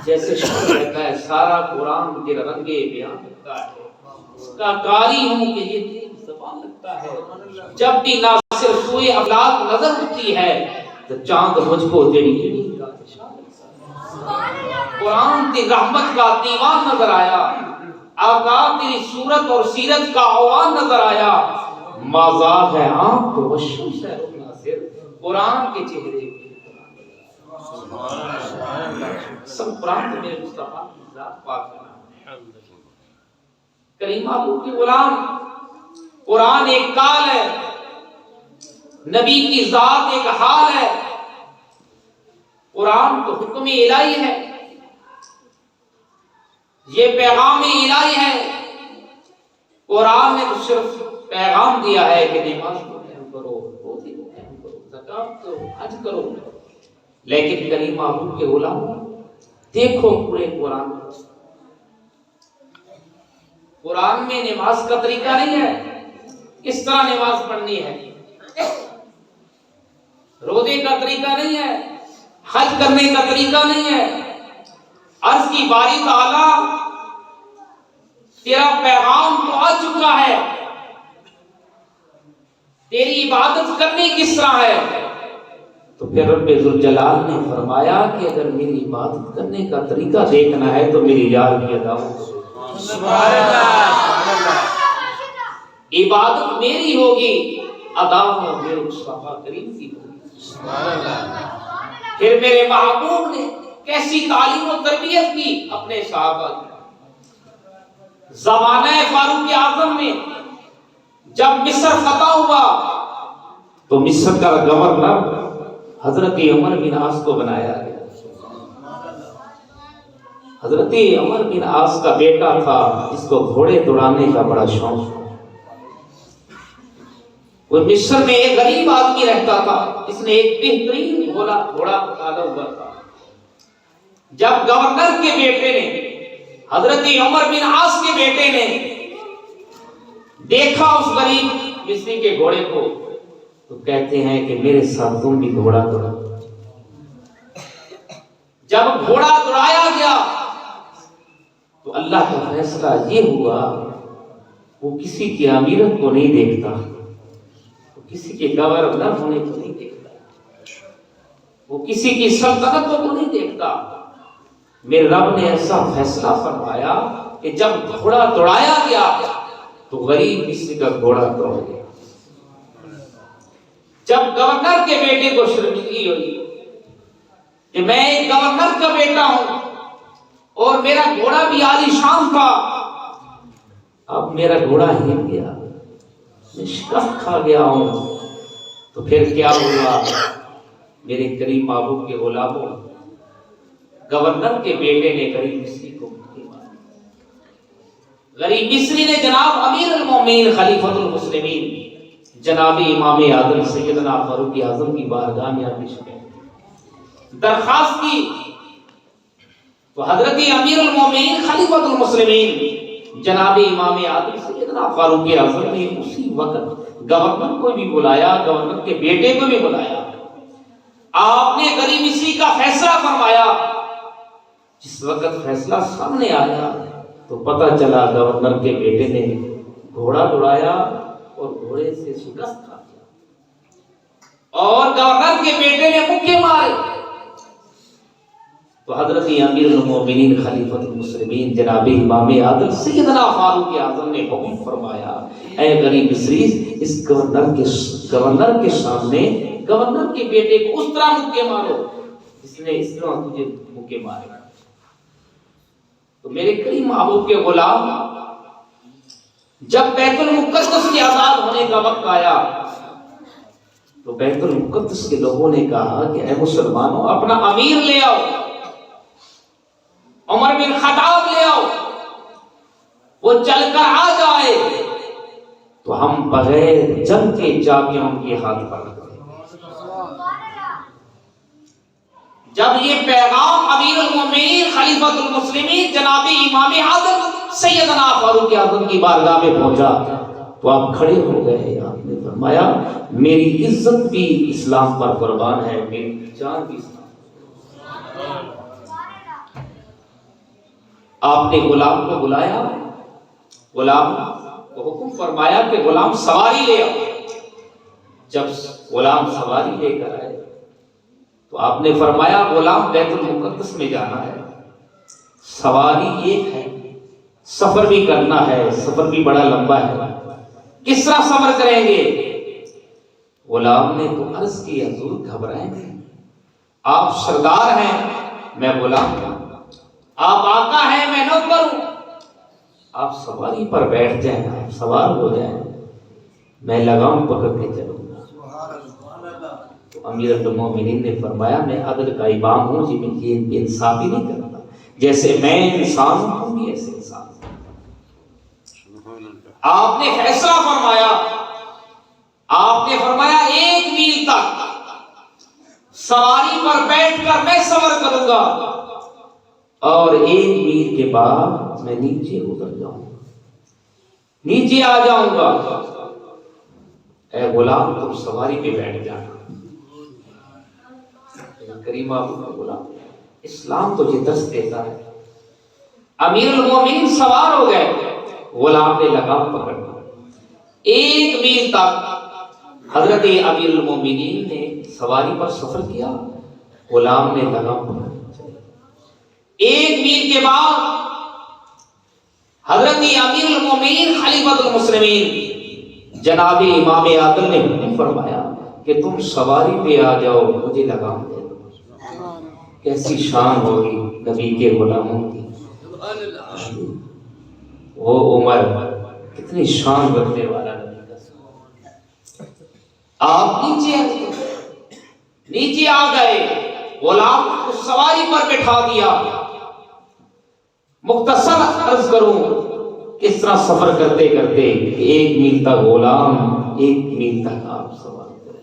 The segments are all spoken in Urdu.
جیسے شخص کہتا ہے سارا قرآن مجھے رنگے بیان لگتا ہے، اس کا قاری ہوں کہ یہ تیز زبان لگتا ہے، جب بھی ناصر سوئے افلاک نظر ہوتی ہے تو چاند مجھ کو تیری یمین کا نشان لگتا ہے۔ قرآن تیری رحمت کا دیوان نظر آیا، آقا تیری صورت اور سیرت کا عوان نظر آیا، مازاغ ہے آنکھ تو وشمس ہے روح ناصر، قرآن کے چہرے پہ سب قرآن تو میرے مصطفیٰ کی ذات پاک ہے۔ کریم آقا کی غلام، قرآن ایک کال ہے، نبی کی ذات ایک حال ہے، قرآن تو حکم الہی ہے، یہ پیغام الہی ہے۔ قرآن نے تو صرف پیغام دیا ہے کہ نماز کو قائم کرو، روزے کو قائم کرو، زکات کرو، حج کرو، لیکن کریم آقا کے غلام دیکھو پورے قرآن میں نماز کا طریقہ نہیں ہے، کس طرح نماز پڑھنی ہے، روزے کا طریقہ نہیں ہے، حج کرنے کا طریقہ نہیں ہے۔ عرض کی باری تعالی تیرا پیغام تو آ چکا ہے، تیری عبادت کرنی کس طرح ہے؟ تو پھر رب ذوالجلال نے فرمایا کہ اگر میری عبادت کرنے کا طریقہ دیکھنا ہے تو میری یاد کی ادا ہو، سبحان اللہ، عبادت میری ہوگی، ادا ہو میرے مصطفیٰ کریم کی ہوگی، سبحان اللہ۔ پھر میرے محبوب نے کیسی تعلیم و تربیت کی اپنے صحابہ کی۔ زمانہ فاروق اعظم میں جب مصر فتح ہوا تو مصر کا گورنر حضرت عمر بن عاص کو بنایا گیا۔ حضرت عمر بن عاص کا بیٹا تھا جس کو گھوڑے دوڑانے کا بڑا شوق تھا۔ وہ مصر میں ایک غریب آدمی رہتا تھا، اس نے ایک بہترین گھوڑا پالا ہوا تھا۔ جب گورنر کے بیٹے نے، حضرت عمر بن عاص کے بیٹے نے دیکھا اس غریب مصری کے گھوڑے کو تو کہتے ہیں کہ میرے ساتھ تم بھی گھوڑا دوڑا۔ جب گھوڑا دوڑایا گیا تو اللہ کا فیصلہ یہ ہوا، وہ کسی کی امیرت کو نہیں دیکھتا، وہ کسی کے گورنر ہونے کو نہیں دیکھتا، وہ کسی کی سلطنت کو نہیں دیکھتا۔ میرے رب نے ایسا فیصلہ فرمایا کہ جب گھوڑا دوڑایا گیا تو غریب مصری کا گھوڑا دوڑ گیا۔ جب گورنر کے بیٹے کو شرمندگی ہوئی کہ میں ایک گورنر کا بیٹا ہوں اور میرا گھوڑا بھی عالی شان تھا، اب میرا گھوڑا ہل گیا، میں شکست کھا گیا ہوں، تو پھر کیا ہوا؟ میرے کریم محبوب کے غلاموں، گورنر کے بیٹے نے غریب مصری کو مٹھی ماری۔ غریب مصری نے جناب امیر المومنین خلیفۃ المسلمین جناب امام عادل سیدنا فاروق اعظم کی بارگاہ میں پیش کی، درخواست کی، تو حضرت امیر المومنین خلیفۃ المسلمین جناب امام عادل سیدنا فاروق اعظم نے اسی وقت گورنر کو بھی بلایا، گورنر کے بیٹے کو بھی بلایا۔ آپ نے غریب مصری کا فیصلہ فرمایا۔ جس وقت فیصلہ سامنے آیا تو پتہ چلا گورنر کے بیٹے نے گھوڑا دوڑایا اور گھوڑے سے شکست کھا گیا، اور گورنر کے بیٹے نے مکے مارے۔ تو حضرت امیر المومنین خلیفۃ المسلمین جناب امام عادل سیدنا فاروق اعظم نے حکم فرمایا، اے غریب مصری، اس گورنر کے سامنے گورنر کے بیٹے کو اس طرح مکے مارو جس نے اس طرح تجھے مکے مارے۔ تو میرے کریم محبوب کے غلام، جب بیت المقدس کے آزاد ہونے کا وقت آیا تو بیت المقدس کے لوگوں نے کہا کہ اے مسلمانوں، اپنا امیر لے آؤ، عمر بن خطاب لے آؤ، وہ چل کر آ جائے تو ہم بغیر جنگ کے چابیاں ان کے ہاتھ پر رکھیں۔ جب یہ پیغام امیر المومنین خلیفۃ المسلمین جناب امام عادل سیدنا فاروق اعظم کی بارگاہ میں پہنچا تو آپ کھڑے ہو گئے، آپ نے فرمایا میری عزت بھی اسلام پر قربان ہے، میری جان بھی اسلام پر۔ آپ نے غلام کو بلایا، غلام کو حکم فرمایا کہ غلام سواری لے آؤ۔ جب غلام سواری لے کر آئے تو آپ نے فرمایا غلام بیت المقدس میں جانا ہے، سواری ایک ہے، سفر بھی کرنا ہے، سفر بھی بڑا لمبا ہے، کس طرح سفر کریں گے؟ غلام نے تو عرض کی حضور گھبرائیں گے، آپ سردار ہیں، میں غلام ہوں، آپ آقا ہیں، میں نوکر ہوں، آپ سواری پر بیٹھ جائیں، آپ سوار ہو جائیں، میں لگام پکڑ کے چلوں گا۔ تو امیر المومنین نے فرمایا میں عدل کا امام ہوں جی، میں یہ انصافی نہیں کرتا، جیسے میں انسان ہوں بھی ایسے انسان ہوں۔ آپ نے فیصلہ فرمایا، آپ نے فرمایا 1 میل تک سواری پر بیٹھ کر میں سفر کروں گا اور 1 میل کے بعد میں نیچے اتر جاؤں گا، نیچے آ جاؤں گا۔ اے غلام تم سواری پہ بیٹھ جانا۔ کریم ابو کا غلام، اسلام تو یہ درس دیتا ہے۔ امیر المومنین سوار ہو گئے، غلام نے لگام پکڑ لی، 1 میل تک حضرت امیر المومنین نے سواری پر سفر کیا، غلام نے لگام پکڑ لی۔ 1 میل کے بعد حضرت امیر المومنین خلیفۃ المسلمین جناب امام عادل نے حکم فرمایا کہ تم سواری پہ آ جاؤ، مجھے لگام دے دو۔ کیسی شان ہوگی نبی کے غلاموں کی، وہ عمر کتنی شان رکھنے والا نبی کا۔ آپ نیچے آ گئے، غلام کو سواری پر بٹھا دیا۔ مختصر عرض کروں کس طرح سفر کرتے کرتے 1 میل تک غلام، 1 میل تک آپ سوار کریں۔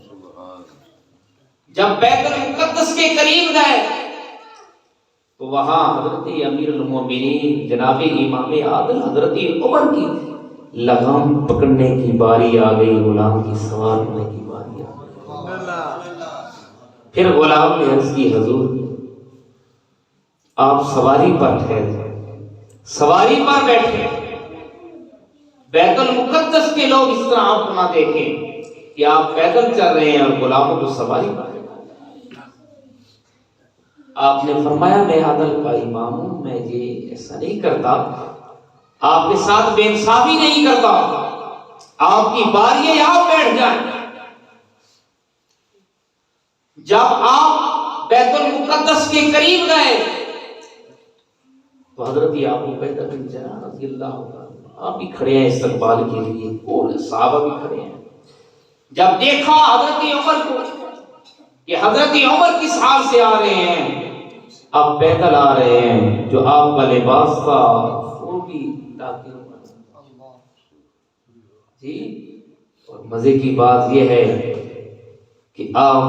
جب بیت المقدس کے قریب گئے تو وہاں حضرت امیر المومنین جناب امام عادل حضرت عمر کی لگام پکڑنے کی باری آ گئی، غلام کی سوار ہونے کی باری آ گئی۔ پھر غلام نے عرض کی حضور آپ سواری پر ٹھہرے، سواری پر بیٹھے، بیت المقدس کے لوگ اس طرح آپ کو نہ دیکھیں کہ آپ پیدل چل رہے ہیں اور غلاموں کو سواری پر۔ آپ نے فرمایا میں عدل کا امام ہوں، میں یہ ایسا نہیں کرتا، آپ کے ساتھ بے انصافی نہیں کرتا، آپ کی باری ہے آپ بیٹھ جائیں۔ جب آپ بیت المقدس کے قریب گئے تو حضرت ابو عبیدہ بن جراح رضی اللہ عنہ آپ بھی کھڑے ہیں استقبال کے لیے، اور صحابہ بھی کھڑے ہیں۔ جب دیکھا حضرت عمر کو کہ حضرت عمر کس حال سے آ رہے ہیں، اب پیدل آ رہے ہیں، جو آپ کا لباس تھا وہ بھی ڈاکیوں کا جی۔ اور مزے کی بات یہ ہے کہ آپ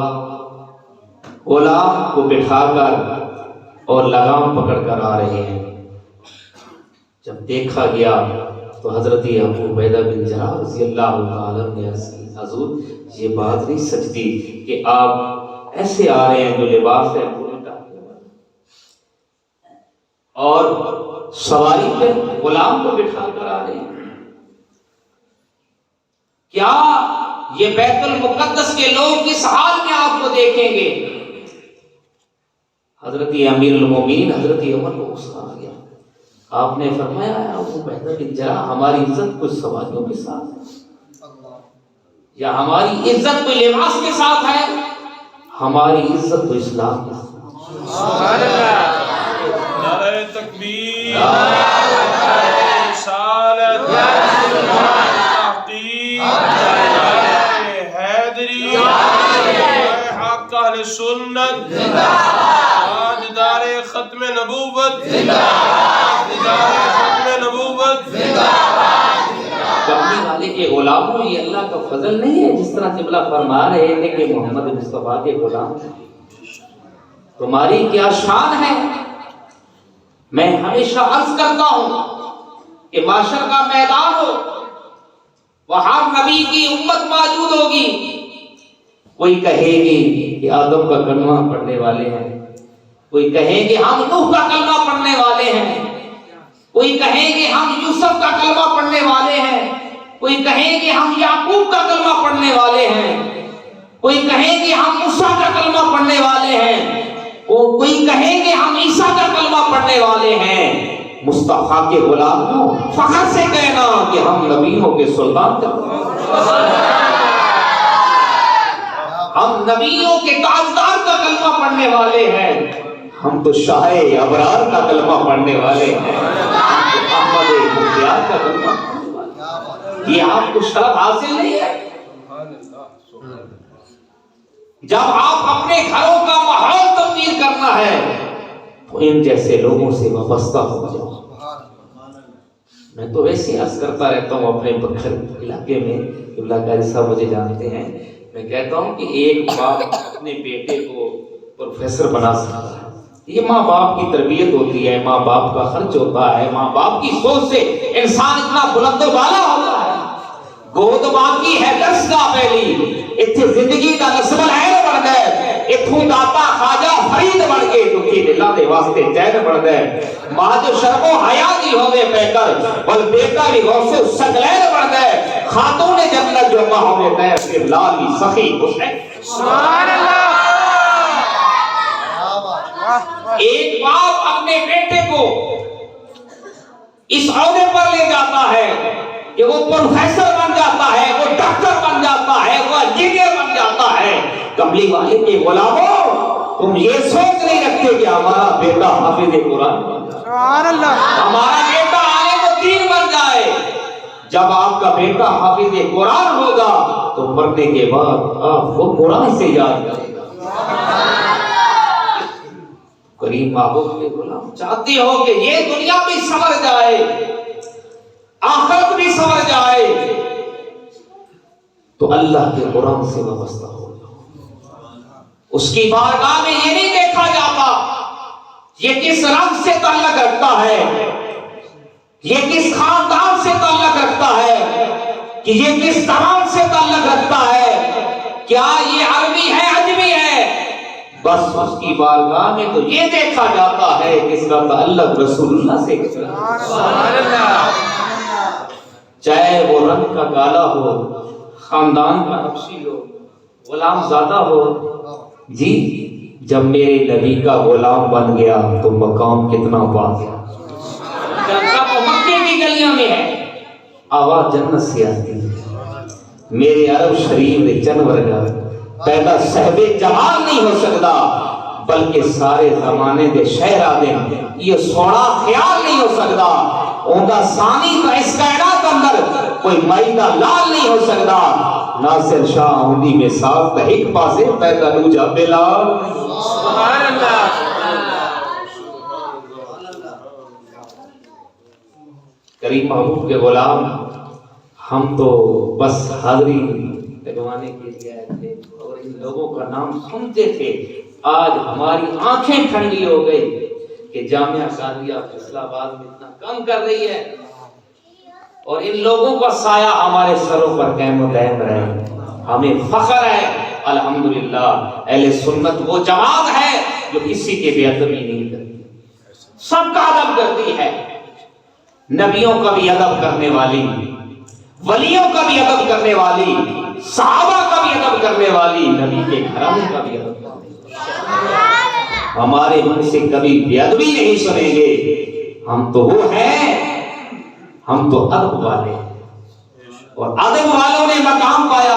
غلام کو بٹھا کر اور لگام پکڑ کر آ رہے ہیں۔ جب دیکھا گیا تو حضرت ابو عبیدہ بن جراح رضی اللہ تعالیٰ نے حضور یہ بات نہیں سچتی کہ آپ ایسے آ رہے ہیں، جو لباس ہے اور سواری پہ غلام کو بٹھا کر آ رہے ہیں، کیا یہ بیت المقدس کے لوگ کس حال میں آپ کو دیکھیں گے؟ حضرت امیر المومنین حضرت عمر کو غصہ آ گیا۔ آپ نے فرمایا ابو عبیدہ بن جراح ہماری عزت کچھ سواریوں کے ساتھ ہے یا ہماری عزت کوئی لباس کے ساتھ ہے؟ ہماری عزت تو اسلام کے ساتھ۔ سبحان اللہ، نعرہ تکبیر، نعرہ رسالت، تحقیق، حیدری، حق اہل سنت، تاجدار ختم نبوت، تاجدار ختم نبوت۔ کملی والے کے غلاموں یہ اللہ کا فضل نہیں ہے، جس طرح قبلہ فرما رہے تھے کہ محمد مصطفیٰ کے غلام تمہاری کیا شان ہے۔ میں ہمیشہ عرض کرتا ہوں کہ معاشر کا میدان ہو، وہاں نبی کی امت موجود ہوگی. کوئی کہے گی کہ آدم کا کلمہ پڑھنے والے ہیں، کوئی کہیں گے ہم نوح کا کلمہ پڑھنے والے ہیں، کوئی کہیں گے ہم یوسف کا کلمہ پڑھنے والے ہیں، کوئی کہیں گے ہم یعقوب کا کلمہ پڑھنے والے ہیں، کوئی کہیں گے ہم موسیٰ کا کلمہ پڑھنے والے ہیں، کوئی کہیں گے ہم عیسیٰ کا کلمہ پڑھنے والے ہیں. مصطفیٰ کے غلام کو فخر سے کہنا کہ ہم نبیوں کے سلطان تھے، ہم نبیوں کے تاجدار کا کلمہ پڑھنے والے ہیں، ہم تو شاہ ابرار کا کلمہ پڑھنے والے ہیں، احمد مختار کا کلمہ پڑھنے والے ہیں. یہ آپ کو شرف حاصل نہیں ہے؟ جب آپ اپنے گھروں کا ماحول تبدیل کرنا ہے تو ان جیسے لوگوں سے وابستہ ہو جاؤ. میں تو ویسے عرض کرتا رہتا ہوں اپنے بکھر علاقے میں، قبلہ قاری صاحب مجھے جانتے ہیں، میں کہتا ہوں کہ ایک باپ اپنے بیٹے کو پروفیسر بنا سکتا ہے. یہ ماں باپ کی تربیت ہوتی ہے، ماں باپ کا خرچ ہوتا ہے، ماں باپ کی سوچ سے انسان اتنا بلند و بالا ہوتا ہے. گود ماں کی ہے درس کا پہلی اتھے زندگی کا نسل العین بڑھ گئے، اتھوں داتا خواجہ فرید بڑھ کے دکھی دلہ دے واسطے چین بڑھ گئے. ماں جو شرم و حیا دی ہوئے پہ کر بل بیٹا بھی غوث سگلین بڑھ گئے. خاتون جنت جو ماں ہوئے پہ پھر لالی سخی حسین. سبحان اللہ. ایک باپ اپنے بیٹے کو اس عہدے پر لے جاتا ہے کہ وہ پروفیسر بن جاتا ہے، وہ ڈاکٹر بن جاتا ہے، وہ انجینئر بن جاتا ہے. کملی والے کے غلاموں، تم یہ سوچ نہیں رکھتے کہ ہمارا بیٹا حافظ قرآن بن جائے، سبحان اللہ، ہمارا بیٹا عالم الدین بن جائے. جب آپ کا بیٹا حافظ قرآن ہوگا تو مرنے کے بعد آپ کو قرآن سے یاد کرے گا. کریم محبوب کے غلام، چاہتے ہو کہ یہ دنیا بھی سنور جائے، آخرت بھی سنور جائے، تو اللہ کے قرآن سے وابستہ ہو جاؤ. اس کی بارگاہ میں یہ نہیں دیکھا جاتا یہ کس رنگ سے تعلق رکھتا ہے، یہ کس خاندان سے تعلق رکھتا ہے، کہ یہ کس زبان سے تعلق رکھتا ہے، کیا یہ عربی ہے عجمی ہے. بس اس کی بارگاہ میں تو یہ دیکھا جاتا ہے کہ اس کا تعلق رسول اللہ سے ہے. چاہے وہ رنگ کا کالا ہو، خاندان کا حبشی ہو، غلام زادہ ہو. جی جب میرے نبی کا غلام بن گیا تو مقام کتنا پا گیا. جب وہ مکے کی گلیاں میں ہے، آواز جنت سے آتی ہے. میرے عرب شریف نے جنور کا پیدا صاحب جمال نہیں ہو سکتا، بلکہ سارے زمانے دے شہر آدھے یہ سوڑا خیال نہیں ہو سکتا. اوندا ثانی کا اس کائنات اندر کوئی مائی دا لال نہیں ہو سکتا. ناصر شاہ ہوندی میں ساتھ ایک پاسے پیدا لوجا بلال. سبحان اللہ. کریم محبوب کے غلام، ہم تو بس حاضری لگوانے کے لیے آئے تھے اور ان لوگوں کا نام سنتے تھے. آج ہماری آنکھیں ٹھنڈی ہو گئی کہ جامعہ قادریہ فیصل آباد میں اتنا کام کر رہی ہے اور ان لوگوں کا سایہ ہمارے سروں پر قائم و دائم رہے. ہمیں فخر ہے الحمدللہ. اہل سنت وہ جماعت ہے جو کسی کے بے ادبی نہیں کرتی، سب کا ادب کرتی ہے. نبیوں کا بھی ادب کرنے والی، ولیوں کا بھی ادب کرنے والی، صحابہ کا بھی ادب کرنے والی، نبی کے گھرانے کا بھی ادب کرنے والی. ہمارے من سے کبھی بے ادبی نہیں سنیں گے. ہم تو وہ ہیں، ہم تو ادب والے ہیں اور ادب والوں نے مقام پایا.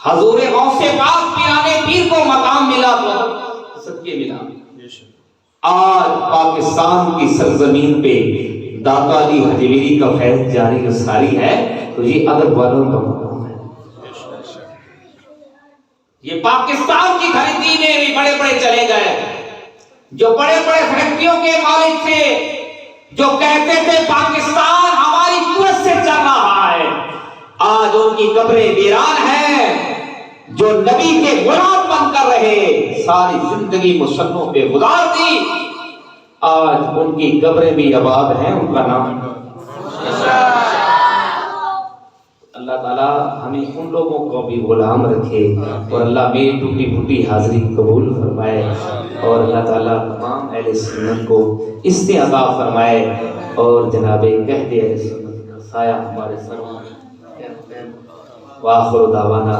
حضور غوث پاک پیرانے پیر کو مقام ملا تو سب کے ملا. آج پاکستان کی سرزمین پہ داتا علی حجویری کا فیض جاری و ساری ہے تو یہ ادب والوں کا مقام ہے. یہ پاکستان کی دھرتی میں بھی بڑے بڑے چلے گئے جو بڑے بڑے فیکٹریوں کے مالک تھے، جو کہتے تھے پاکستان ہماری قوت سے چل رہا ہے. آج ان کی قبریں ویران ہیں. جو نبی کے غلام بن کر رہے، ساری زندگی مسنوں پہ گزار دی، آج ان کی قبریں بھی آباد ہیں. ان کا نام اللہ تعالیٰ ہمیں ان لوگوں کو بھی غلام رکھے اور اللہ میری ٹوٹی پھوٹی حاضری قبول فرمائے اور اللہ تعالیٰ تمام اہل سنت کو استعطا فرمائے اور جناب کہہ دے اہل سنت کا سایہ ہمارے سروں میں وآخر دعوانا